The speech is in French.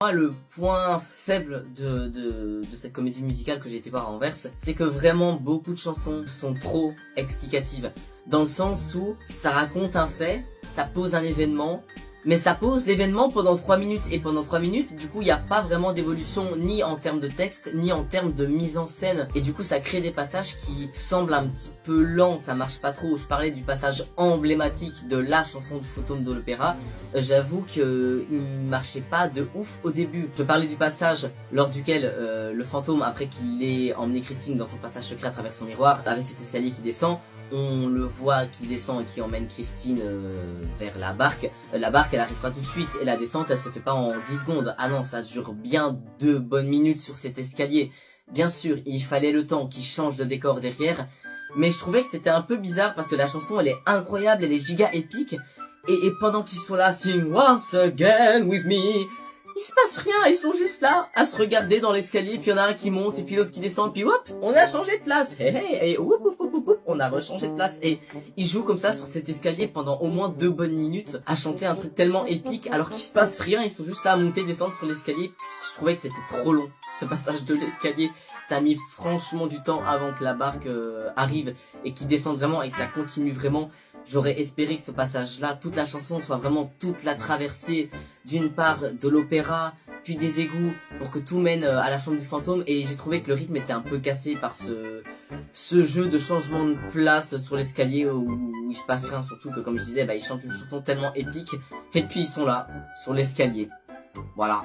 Moi, le point faible de cette comédie musicale que j'ai été voir à Anvers, c'est que vraiment beaucoup de chansons sont trop explicatives. Dans le sens où ça raconte un fait, ça pose un événement, mais ça pose l'événement pendant 3 minutes. Et pendant 3 minutes, du coup, il n'y a pas vraiment d'évolution, ni en termes de texte, ni en termes de mise en scène. Et du coup, ça crée des passages qui semblent un petit peu lents, ça marche pas trop. Je parlais du passage emblématique de la chanson du Fantôme de l'Opéra. J'avoue que il marchait pas de ouf au début. Je parlais du passage lors duquel le fantôme, après qu'il ait emmené Christine dans son passage secret à travers son miroir, avec cet escalier qui descend, on le voit qui descend et qui emmène Christine vers la barque. La barque, elle arrivera tout de suite et la descente, elle se fait pas en 10 secondes. Ah non, ça dure bien 2 bonnes minutes sur cet escalier. Bien sûr, il fallait le temps qu'il change de décor derrière, mais je trouvais que c'était un peu bizarre parce que la chanson, elle est incroyable, elle est giga épique. Et pendant qu'ils sont là, sing once again with me, il se passe rien, ils sont juste là à se regarder dans l'escalier, puis il y en a un qui monte et puis l'autre qui descend, puis hop, on a changé de place, et on a rechangé de place, et ils jouent comme ça sur cet escalier pendant au moins 2 bonnes minutes à chanter un truc tellement épique alors qu'il se passe rien, ils sont juste là à monter, descendre sur l'escalier. Je trouvais que c'était trop long, ce passage de l'escalier, ça a mis franchement du temps avant que la barque arrive et qu'il descende vraiment et que ça continue vraiment. J'aurais espéré que ce passage-là, toute la chanson soit vraiment toute la traversée d'une part de l'opéra, puis des égouts, pour que tout mène à la chambre du fantôme, et j'ai trouvé que le rythme était un peu cassé par ce jeu de changement de place sur l'escalier où il se passe rien, surtout que comme je disais, ils chantent une chanson tellement épique, et puis ils sont là, sur l'escalier. Voilà.